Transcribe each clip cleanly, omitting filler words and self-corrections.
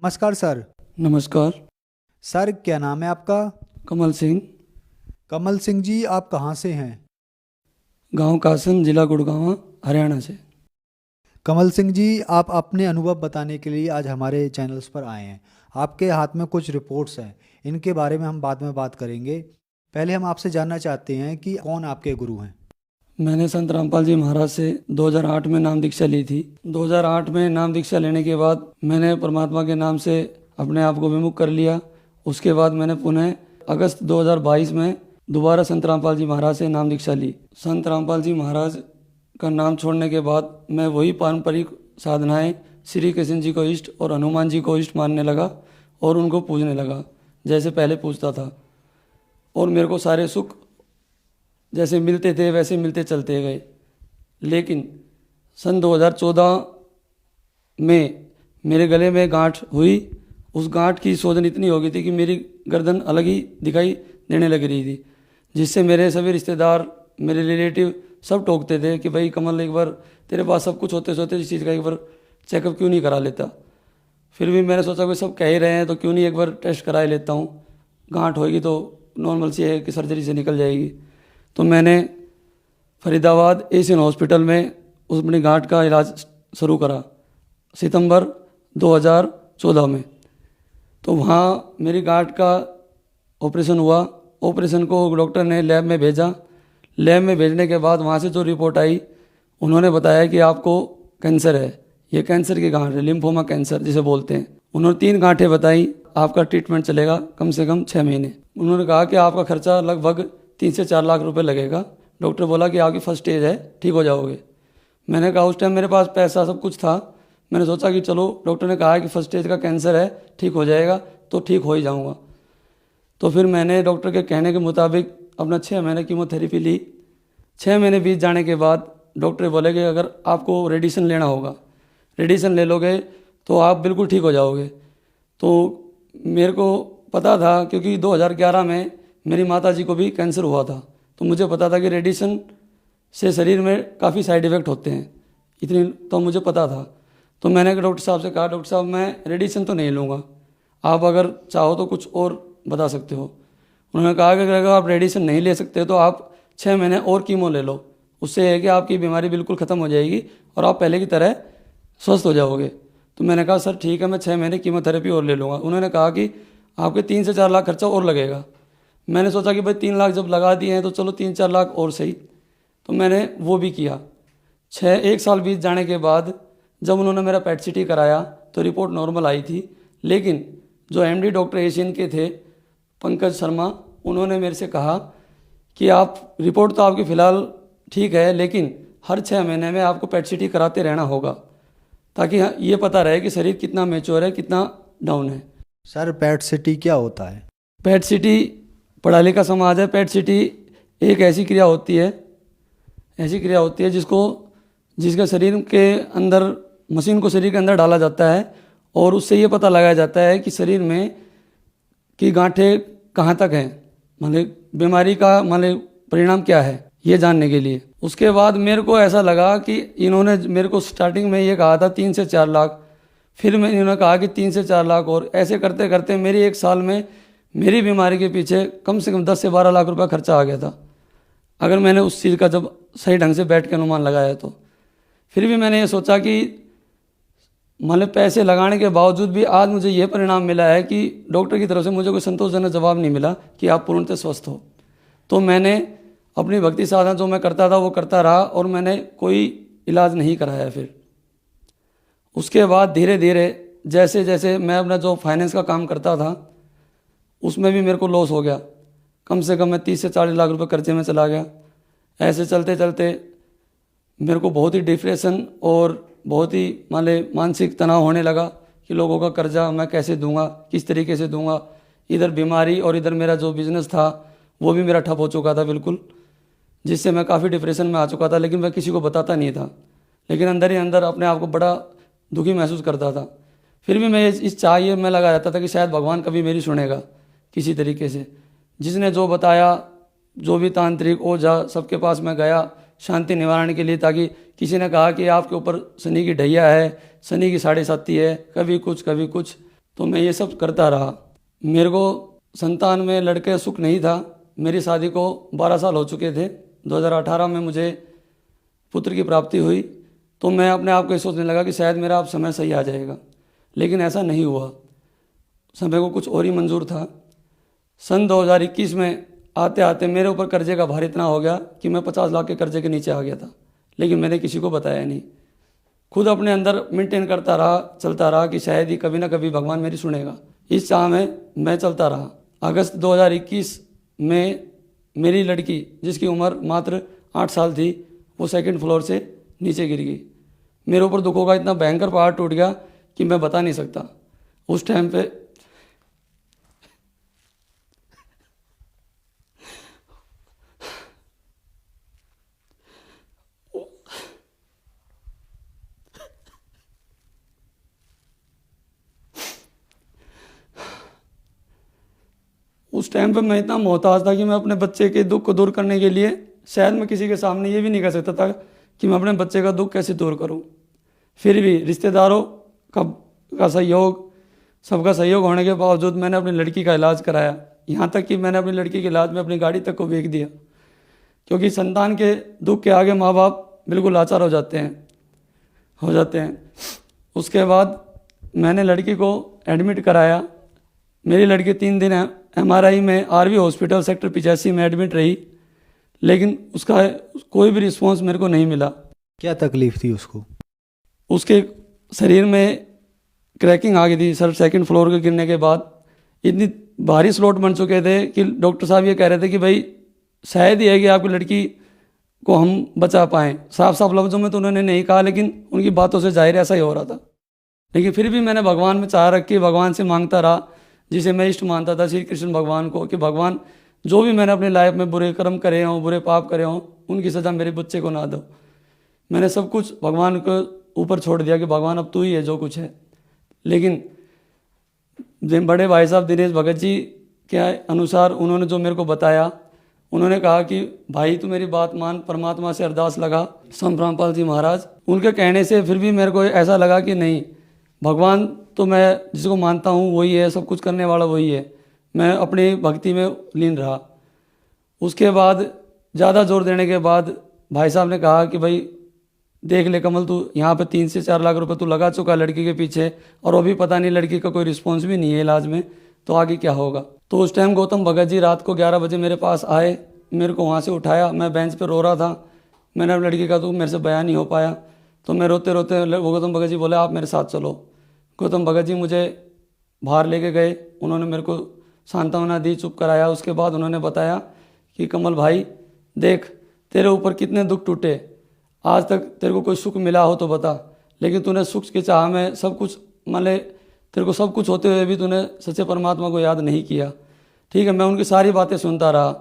नमस्कार सर। नमस्कार। सर क्या नाम है आपका? कमल सिंह। कमल सिंह जी, आप कहाँ से हैं? गांव कासन, जिला गुड़गांव, हरियाणा से। कमल सिंह जी, आप अपने अनुभव बताने के लिए आज हमारे चैनल्स पर आए हैं। आपके हाथ में कुछ रिपोर्ट्स हैं, इनके बारे में हम बाद में बात करेंगे। पहले हम आपसे जानना चाहते हैं कि कौन आपके गुरु हैं। मैंने संत रामपाल जी महाराज से 2008 में नाम दीक्षा ली थी। 2008 में नाम दीक्षा लेने के बाद मैंने परमात्मा के नाम से अपने आप को विमुख कर लिया। उसके बाद मैंने पुनः अगस्त 2022 में दोबारा संत रामपाल जी महाराज से नाम दीक्षा ली। संत रामपाल जी महाराज का नाम छोड़ने के बाद मैं वही पारंपरिक साधनाएं श्री कृष्ण जी को इष्ट और हनुमान जी को इष्ट मानने लगा और उनको पूजने लगा जैसे पहले पूजता था। और मेरे को सारे सुख जैसे मिलते थे वैसे मिलते चलते गए। लेकिन सन 2014 में मेरे गले में गांठ हुई। उस गांठ की सोजन इतनी हो गई थी कि मेरी गर्दन अलग ही दिखाई देने लग रही थी, जिससे मेरे सभी रिश्तेदार, मेरे रिलेटिव सब टोकते थे कि भाई कमल, एक बार तेरे पास सब कुछ होते सोते इस चीज़ का एक बार चेकअप क्यों नहीं करा लेता। फिर भी मैंने सोचा कि सब कह ही रहे हैं तो क्यों नहीं एक बार टेस्ट करा ही लेता हूँ। गांठ होएगी तो नॉर्मल सी है कि सर्जरी से निकल जाएगी। तो मैंने फरीदाबाद एशियन हॉस्पिटल में उस अपनी गांठ का इलाज शुरू करा सितंबर 2014 में। तो वहाँ मेरी गांठ का ऑपरेशन हुआ। ऑपरेशन को डॉक्टर ने लैब में भेजा। लैब में भेजने के बाद वहाँ से जो रिपोर्ट आई, उन्होंने बताया कि आपको कैंसर है, ये कैंसर की गांठ है, लिम्फोमा कैंसर जिसे बोलते हैं। उन्होंने 3 गांठें बताई। आपका ट्रीटमेंट चलेगा कम से कम 6 महीने। उन्होंने कहा कि आपका खर्चा लगभग 3 से 4 लाख रुपए लगेगा। डॉक्टर बोला कि आपकी फर्स्ट स्टेज है, ठीक हो जाओगे। मैंने कहा, उस टाइम मेरे पास पैसा सब कुछ था। मैंने सोचा कि चलो, डॉक्टर ने कहा कि फर्स्ट स्टेज का कैंसर है, ठीक हो जाएगा तो ठीक हो ही जाऊँगा। तो फिर मैंने डॉक्टर के कहने के मुताबिक अपना 6 महीने कीमोथेरेपी ली। 6 महीने बीत जाने के बाद डॉक्टर बोले कि अगर आपको रेडिएशन लेना होगा, रेडिएशन ले लोगे तो आप बिल्कुल ठीक हो जाओगे। तो मेरे को पता था, क्योंकि 2011 में मेरी माता जी को भी कैंसर हुआ था, तो मुझे पता था कि रेडिएशन से शरीर में काफ़ी साइड इफ़ेक्ट होते हैं, इतनी तो मुझे पता था। तो मैंने डॉक्टर साहब से कहा, डॉक्टर साहब मैं रेडिएशन तो नहीं लूँगा, आप अगर चाहो तो कुछ और बता सकते हो। उन्होंने कहा कि अगर आप रेडिएशन नहीं ले सकते तो आप 6 महीने और कीमो ले लो, उससे है कि आपकी बीमारी बिल्कुल ख़त्म हो जाएगी और आप पहले की तरह स्वस्थ हो जाओगे। तो मैंने कहा, सर ठीक है, मैं 6 महीने कीमोथेरेपी और ले लूँगा। उन्होंने कहा कि आपके 3 से 4 लाख खर्चा और लगेगा। मैंने सोचा कि भाई 3 लाख जब लगा दिए हैं तो चलो 3-4 लाख और सही। तो मैंने वो भी किया। 1 साल बीत जाने के बाद जब उन्होंने मेरा पेट सीटी कराया तो रिपोर्ट नॉर्मल आई थी। लेकिन जो एमडी डॉक्टर एशियन के थे, पंकज शर्मा, उन्होंने मेरे से कहा कि आप रिपोर्ट तो आपकी फ़िलहाल ठीक है, लेकिन हर 6 महीने में आपको पेट सीटी कराते रहना होगा, ताकि ये पता रहे कि शरीर कितना मैच्योर है, कितना डाउन है। सर पैट सिटी क्या होता है? पेट सीटी पढ़ा लिखा समाज है। पेट सीटी एक ऐसी क्रिया होती है जिसका शरीर के अंदर, मशीन को शरीर के अंदर डाला जाता है और उससे ये पता लगाया जाता है कि शरीर में की गांठें कहाँ तक हैं, मतलब बीमारी का मतलब परिणाम क्या है, ये जानने के लिए। उसके बाद मेरे को ऐसा लगा कि इन्होंने मेरे को स्टार्टिंग में ये कहा था 3 से 4 लाख, फिर मैं इन्होंने कहा कि 3 से 4 लाख, और ऐसे करते करते मेरी 1 साल में मेरी बीमारी के पीछे कम से कम 10 से 12 लाख रुपया खर्चा आ गया था, अगर मैंने उस चीज़ का जब सही ढंग से बैठ के अनुमान लगाया तो। फिर भी मैंने ये सोचा कि मतलब पैसे लगाने के बावजूद भी आज मुझे ये परिणाम मिला है कि डॉक्टर की तरफ से मुझे कोई संतोषजनक जवाब नहीं मिला कि आप पूर्णतः स्वस्थ हो। तो मैंने अपनी भक्ति साधना जो मैं करता था वो करता रहा और मैंने कोई इलाज नहीं कराया। फिर उसके बाद धीरे धीरे जैसे जैसे मैं अपना जो फाइनेंस का काम करता था उसमें भी मेरे को लॉस हो गया। कम से कम मैं 30 से 40 लाख रुपए कर्जे में चला गया। ऐसे चलते चलते मेरे को बहुत ही डिप्रेशन और बहुत ही मानसिक तनाव होने लगा कि लोगों का कर्जा मैं कैसे दूंगा, किस तरीके से दूंगा। इधर बीमारी और इधर मेरा जो बिज़नेस था वो भी मेरा ठप हो चुका था बिल्कुल, जिससे मैं काफ़ी डिप्रेशन में आ चुका था। लेकिन मैं किसी को बताता नहीं था, लेकिन अंदर ही अंदर अपने आप को बड़ा दुखी महसूस करता था। फिर भी मैं इस चाहिए में लगा रहता था कि शायद भगवान कभी मेरी सुनेगा किसी तरीके से। जिसने जो बताया, जो भी तांत्रिक ओझा सबके पास मैं गया शांति निवारण के लिए, ताकि किसी ने कहा कि आपके ऊपर शनि की ढैया है, शनि की 7.5 है, कभी कुछ कभी कुछ। तो मैं ये सब करता रहा। मेरे को संतान में लड़के सुख नहीं था। मेरी शादी को 12 साल हो चुके थे। 2018 में मुझे पुत्र की प्राप्ति हुई, तो मैं अपने आप को ये सोचने लगा कि शायद मेरा अब समय सही आ जाएगा, लेकिन ऐसा नहीं हुआ। समय को कुछ और ही मंजूर था। सन 2021 में आते आते मेरे ऊपर कर्जे का भार इतना हो गया कि मैं 50 लाख के कर्जे के नीचे आ गया था, लेकिन मैंने किसी को बताया नहीं। खुद अपने अंदर मेंटेन करता रहा, चलता रहा कि शायद ही कभी ना कभी भगवान मेरी सुनेगा। इस चाह में मैं चलता रहा। अगस्त 2021 में मेरी लड़की, जिसकी उम्र मात्र 8 साल थी, वो 2nd फ्लोर से नीचे गिर गई। मेरे ऊपर दुखों का इतना भयंकर पहाड़ टूट गया कि मैं बता नहीं सकता। उस टाइम पे मैं इतना मोहताज था कि मैं अपने बच्चे के दुख को दूर करने के लिए शायद मैं किसी के सामने ये भी नहीं कह सकता था कि मैं अपने बच्चे का दुख कैसे दूर करूं। फिर भी रिश्तेदारों का सहयोग, सबका सहयोग होने के बावजूद मैंने अपनी लड़की का इलाज कराया। यहाँ तक कि मैंने अपनी लड़की के इलाज में अपनी गाड़ी तक को बेच दिया, क्योंकि संतान के दुख के आगे माँ बाप बिल्कुल लाचार हो जाते हैं। उसके बाद मैंने लड़की को एडमिट कराया। मेरी लड़की 3 दिन MRI में RV हॉस्पिटल सेक्टर 85 में एडमिट रही, लेकिन उसका कोई भी रिस्पॉन्स मेरे को नहीं मिला। क्या तकलीफ थी उसको? उसके शरीर में क्रैकिंग आ गई थी सर। 2nd फ्लोर के गिरने के बाद इतनी भारी स्लॉट बन चुके थे कि डॉक्टर साहब ये कह रहे थे कि भाई शायद ही है कि आपकी लड़की को हम बचा पाएँ। साफ साफ लफ्ज़ों में तो उन्होंने नहीं कहा, लेकिन उनकी बातों से जाहिर ऐसा ही हो रहा था। लेकिन फिर भी मैंने भगवान में चाह रखी, भगवान से मांगता रहा, जिसे मैं इष्ट मानता था, श्री कृष्ण भगवान को, कि भगवान जो भी मैंने अपनी लाइफ में बुरे कर्म करे हों, बुरे पाप करे हों, उनकी सज़ा मेरे बच्चे को ना दो। मैंने सब कुछ भगवान के ऊपर छोड़ दिया कि भगवान अब तू ही है जो कुछ है। लेकिन बड़े भाई साहब दिनेश भगत जी के अनुसार उन्होंने जो मेरे को बताया, उन्होंने कहा कि भाई तू मेरी बात मान, परमात्मा से अरदास लगा। संत रामपाल जी महाराज, उनके कहने से फिर भी मेरे को ऐसा लगा कि नहीं, भगवान तो मैं जिसको मानता हूँ वही है, सब कुछ करने वाला वही है। मैं अपनी भक्ति में लीन रहा। उसके बाद ज़्यादा जोर देने के बाद भाई साहब ने कहा कि भाई देख ले कमल, तू यहाँ पे 3 से 4 लाख रुपए तू लगा चुका लड़की के पीछे, और वो भी पता नहीं, लड़की का कोई रिस्पॉन्स भी नहीं है इलाज में, तो आगे क्या होगा। तो उस टाइम गौतम भगत जी रात को 11 बजे मेरे पास आए, मेरे को वहाँ से उठाया। मैं बेंच पे रो रहा था। मैंने अपनी लड़की का तो मेरे से बयान नहीं हो पाया, तो मैं रोते रोते गौतम भगत जी बोले आप मेरे साथ चलो। गौतम भगत जी मुझे बाहर लेके गए। उन्होंने मेरे को सांत्वना दी, चुप कराया। उसके बाद उन्होंने बताया कि कमल भाई देख, तेरे ऊपर कितने दुख टूटे, आज तक तेरे को कोई सुख मिला हो तो बता, लेकिन तूने सुख की चाह में सब कुछ, मतलब तेरे को सब कुछ होते हुए भी तूने सच्चे परमात्मा को याद नहीं किया। ठीक है, मैं उनकी सारी बातें सुनता रहा,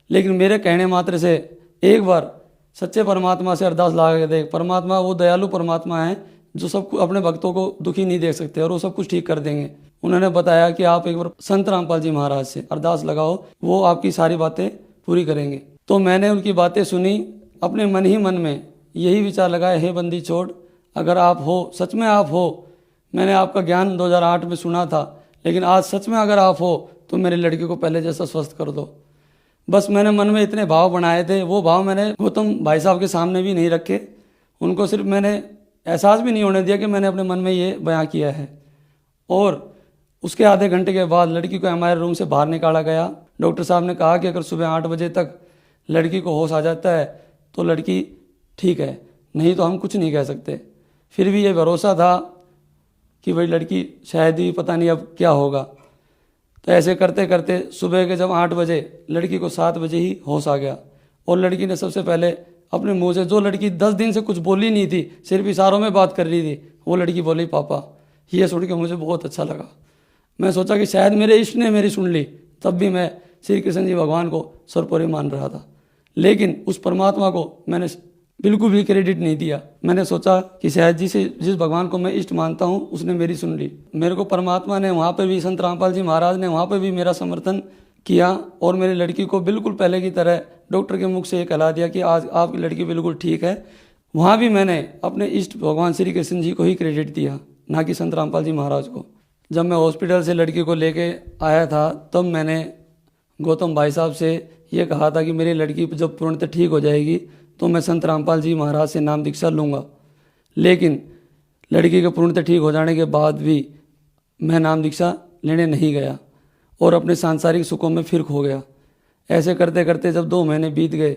लेकिन मेरे कहने मात्र से एक बार सच्चे परमात्मा से अरदास ला के देख। परमात्मा वो दयालु परमात्मा है जो सब अपने भक्तों को दुखी नहीं देख सकते, और वो सब कुछ ठीक कर देंगे। उन्होंने बताया कि आप एक बार संत रामपाल जी महाराज से अरदास लगाओ, वो आपकी सारी बातें पूरी करेंगे। तो मैंने उनकी बातें सुनी। अपने मन ही मन में यही विचार लगाया, हे बंदी छोड़, अगर आप हो, सच में आप हो, मैंने आपका ज्ञान 2008 में सुना था, लेकिन आज सच में अगर आप हो तो मेरी लड़की को पहले जैसा स्वस्थ कर दो। बस मैंने मन में इतने भाव बनाए थे, वो भाव मैंने गौतम भाई साहब के सामने भी नहीं रखे। उनको सिर्फ मैंने एहसास भी नहीं होने दिया कि मैंने अपने मन में ये बयां किया है। और उसके आधे घंटे के बाद लड़की को हमारे रूम से बाहर निकाला गया। डॉक्टर साहब ने कहा कि अगर सुबह 8 बजे तक लड़की को होश आ जाता है तो लड़की ठीक है, नहीं तो हम कुछ नहीं कह सकते। फिर भी ये भरोसा था कि भाई लड़की शायद ही, पता नहीं अब क्या होगा। तो ऐसे करते करते सुबह के जब 8 बजे, लड़की को 7 बजे ही होश आ गया। और लड़की ने सबसे पहले अपने मुंह से, जो लड़की 10 दिन से कुछ बोली नहीं थी, सिर्फ इशारों में बात कर रही थी, वो लड़की बोली पापा। ये सुन के मुझे बहुत अच्छा लगा। मैं सोचा कि शायद मेरे इष्ट ने मेरी सुन ली। तब भी मैं श्री कृष्ण जी भगवान को सर्वोपरि मान रहा था, लेकिन उस परमात्मा को मैंने बिल्कुल भी क्रेडिट नहीं दिया। मैंने सोचा कि शायद जिस भगवान को मैं इष्ट मानता हूँ उसने मेरी सुन ली। मेरे को परमात्मा ने वहाँ पे भी, संत रामपाल जी महाराज ने वहाँ पे भी मेरा समर्थन किया, और मेरी लड़की को बिल्कुल पहले की तरह डॉक्टर के मुख से ये कहला दिया कि आज आपकी लड़की बिल्कुल ठीक है। वहाँ भी मैंने अपने इष्ट भगवान श्री कृष्ण जी को ही क्रेडिट दिया, ना कि संत रामपाल जी महाराज को। जब मैं हॉस्पिटल से लड़की को लेके आया था तब मैंने गौतम भाई साहब से ये कहा था कि मेरी लड़की जब पूर्णतः ठीक हो जाएगी तो मैं संत रामपाल जी महाराज से नाम दीक्षा लूँगा। लेकिन लड़की के पूर्णतः ठीक हो जाने के बाद भी मैं नाम दीक्षा लेने नहीं गया और अपने सांसारिक सुखों में फिर खो गया। ऐसे करते करते जब 2 महीने बीत गए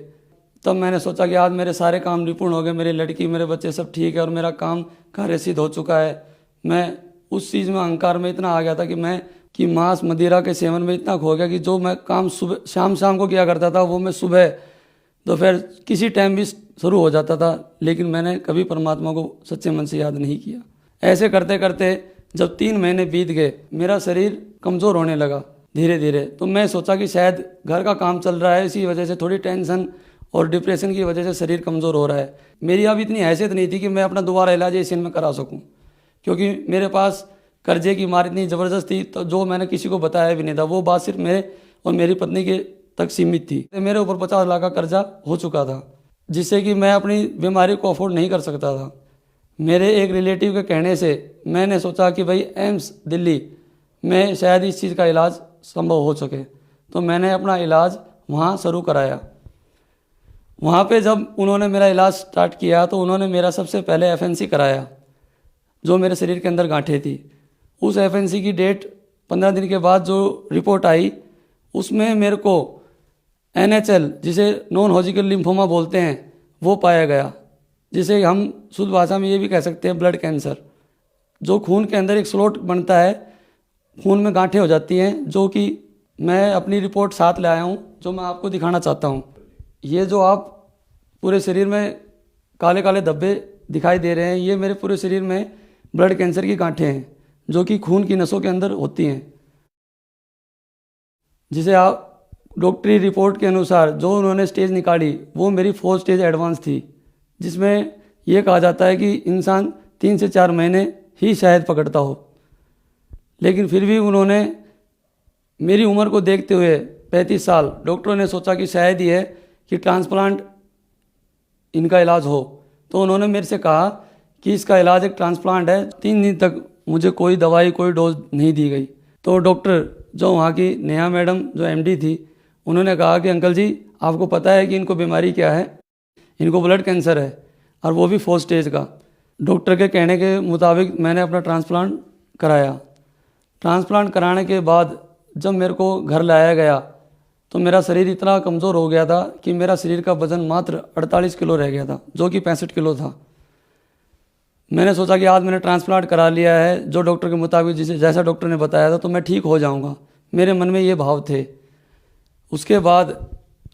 तब मैंने सोचा कि आज मेरे सारे काम निपुण हो गए, मेरी लड़की मेरे बच्चे सब ठीक है और मेरा काम कार्य सिद्ध हो चुका है। मैं उस चीज़ में अहंकार में इतना आ गया था कि मांस मदिरा के सेवन में इतना खो गया कि जो मैं काम सुबह शाम को किया करता था वो मैं सुबह दोपहर किसी टाइम भी शुरू हो जाता था, लेकिन मैंने कभी परमात्मा को सच्चे मन से याद नहीं किया। ऐसे करते करते जब 3 महीने बीत गए मेरा शरीर कमज़ोर होने लगा धीरे धीरे। तो मैं सोचा कि शायद घर का काम चल रहा है, इसी वजह से थोड़ी टेंशन और डिप्रेशन की वजह से शरीर कमज़ोर हो रहा है। मेरी अब इतनी हैसियत नहीं थी कि मैं अपना दोबारा इलाज एशियन में करा सकूं, क्योंकि मेरे पास कर्जे की मार इतनी ज़बरदस्त थी तो जो मैंने किसी को बताया भी नहीं था। वो बात सिर्फ मेरे और मेरी पत्नी के तक सीमित थी। मेरे ऊपर 50 लाख का कर्जा हो चुका था, जिससे कि मैं अपनी बीमारी को अफोर्ड नहीं कर सकता था। मेरे एक रिलेटिव के कहने से मैंने सोचा कि भाई एम्स दिल्ली में शायद इस चीज़ का इलाज संभव हो सके, तो मैंने अपना इलाज वहाँ शुरू कराया। वहाँ पे जब उन्होंने मेरा इलाज स्टार्ट किया तो उन्होंने मेरा सबसे पहले एफएनसी कराया, जो मेरे शरीर के अंदर गांठें थी। उस एफएनसी की डेट 15 दिन के बाद जो रिपोर्ट आई उसमें मेरे को NHL, जिसे नॉन हॉजिकल लिम्फोमा बोलते हैं, वो पाया गया, जिसे हम शुद्ध भाषा में ये भी कह सकते हैं ब्लड कैंसर। जो खून के अंदर एक स्लॉट बनता है, खून में गांठें हो जाती हैं, जो कि मैं अपनी रिपोर्ट साथ ले आया हूँ, जो मैं आपको दिखाना चाहता हूँ। ये जो आप पूरे शरीर में काले काले धब्बे दिखाई दे रहे हैं, ये मेरे पूरे शरीर में ब्लड कैंसर की गांठें हैं, जो कि खून की नसों के अंदर होती हैं। जिसे आप डॉक्टरी रिपोर्ट के अनुसार जो उन्होंने स्टेज निकाली वो मेरी 4 स्टेज एडवांस थी, जिसमें यह कहा जाता है कि इंसान 3 से 4 महीने ही शायद पकड़ता हो। लेकिन फिर भी उन्होंने मेरी उम्र को देखते हुए 35 साल डॉक्टरों ने सोचा कि शायद ही है कि ट्रांसप्लांट इनका इलाज हो। तो उन्होंने मेरे से कहा कि इसका इलाज एक ट्रांसप्लांट है। 3 दिन तक मुझे कोई दवाई कोई डोज नहीं दी गई। तो डॉक्टर जो वहाँ की नेहा मैडम जो MD थी, उन्होंने कहा कि अंकल जी आपको पता है कि इनको बीमारी क्या है? इनको ब्लड कैंसर है, और वो भी 4 स्टेज का। डॉक्टर के कहने के मुताबिक मैंने अपना ट्रांसप्लांट कराया। ट्रांसप्लांट कराने के बाद जब मेरे को घर लाया गया तो मेरा शरीर इतना कमज़ोर हो गया था कि मेरा शरीर का वज़न मात्र 48 किलो रह गया था, जो कि 65 किलो था। मैंने सोचा कि आज मैंने ट्रांसप्लांट करा लिया है, जो डॉक्टर के मुताबिक जैसा डॉक्टर ने बताया था, तो मैं ठीक हो जाऊंगा। मेरे मन में ये भाव थे। उसके बाद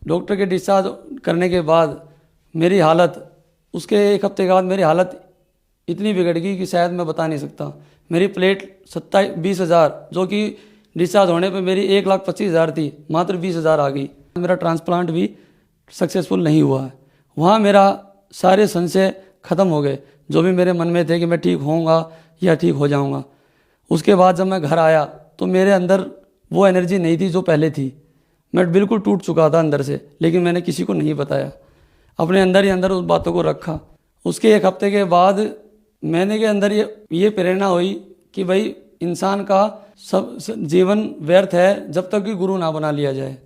डॉक्टर के डिस्चार्ज करने के बाद मेरी हालत, उसके 1 हफ्ते के बाद मेरी हालत इतनी बिगड़ गई कि शायद मैं बता नहीं सकता। मेरी प्लेट 20,000 जो कि डिस्चार्ज होने पे मेरी 1,25,000 थी, मात्र 20,000 आ गई। मेरा ट्रांसप्लांट भी सक्सेसफुल नहीं हुआ है। वहाँ मेरा सारे संशय ख़त्म हो गए, जो भी मेरे मन में थे कि मैं ठीक होऊंगा या ठीक हो जाऊंगा। उसके बाद जब मैं घर आया तो मेरे अंदर वो एनर्जी नहीं थी जो पहले थी। मैं बिल्कुल टूट चुका था अंदर से, लेकिन मैंने किसी को नहीं बताया, अपने अंदर ही अंदर उस बातों को रखा। उसके 1 हफ्ते के बाद मैंने के अंदर ये प्रेरणा हुई कि भाई इंसान का सब जीवन व्यर्थ है जब तक कि गुरु ना बना लिया जाए।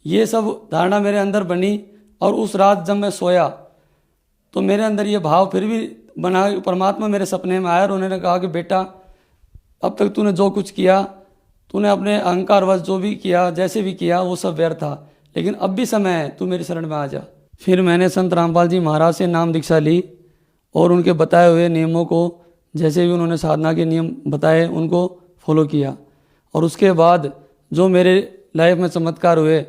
ये सब धारणा मेरे अंदर बनी, और उस रात जब मैं सोया तो मेरे अंदर ये भाव फिर भी बना। परमात्मा मेरे सपने में आया और उन्होंने कहा कि बेटा, अब तक तूने जो कुछ किया, तूने अपने अहंकारवश जो भी किया, जैसे भी किया, वो सब व्यर्थ था, लेकिन अब भी समय है, तू मेरी शरण में आ जा। फिर मैंने संत रामपाल जी महाराज से नाम दीक्षा ली और उनके बताए हुए नियमों को, जैसे भी उन्होंने साधना के नियम बताए, उनको फॉलो किया। और उसके बाद जो मेरे लाइफ में चमत्कार हुए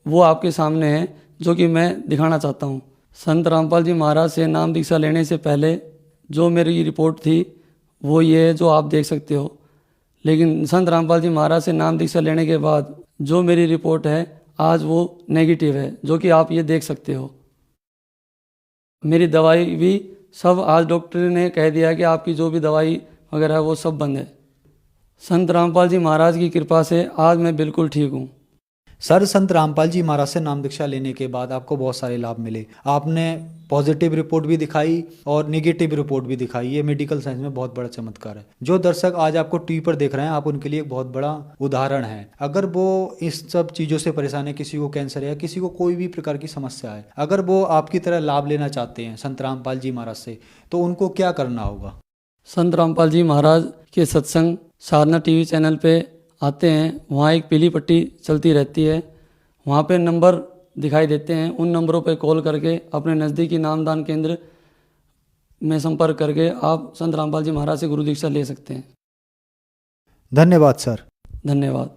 वो आपके सामने हैं, जो कि मैं दिखाना चाहता हूँ। संत रामपाल जी महाराज से नाम दीक्षा लेने से पहले जो मेरी रिपोर्ट थी वो ये है जो आप देख सकते हो। लेकिन संत रामपाल जी महाराज से नाम दीक्षा लेने के बाद जो मेरी रिपोर्ट है आज वो नेगेटिव है, जो कि आप ये देख सकते हो। मेरी दवाई भी सब आज डॉक्टर ने कह दिया कि आपकी जो भी दवाई वगैरह है वो सब बंद है। संत रामपाल जी महाराज की कृपा से आज मैं बिल्कुल ठीक हूँ। सर, संत रामपाल जी महाराज से नाम दीक्षा लेने के बाद आपको बहुत सारे लाभ मिले। आपने पॉजिटिव रिपोर्ट भी दिखाई और नेगेटिव रिपोर्ट भी दिखाई। ये मेडिकल साइंस में बहुत बड़ा चमत्कार है। जो दर्शक आज आपको टीवी पर देख रहे हैं, आप उनके लिए एक बहुत बड़ा उदाहरण है। अगर वो इस सब चीज़ों से परेशान है, किसी को कैंसर है या किसी को कोई भी प्रकार की समस्या है, अगर वो आपकी तरह लाभ लेना चाहते हैं संत रामपाल जी महाराज से, तो उनको क्या करना होगा? संत रामपाल जी महाराज के सत्संग साधना टीवी चैनल पे आते हैं, वहाँ एक पीली पट्टी चलती रहती है, वहाँ पे नंबर दिखाई देते हैं। उन नंबरों पे कॉल करके अपने नज़दीकी नामदान केंद्र में संपर्क करके आप संत रामपाल जी महाराज से गुरु दीक्षा ले सकते हैं। धन्यवाद सर। धन्यवाद।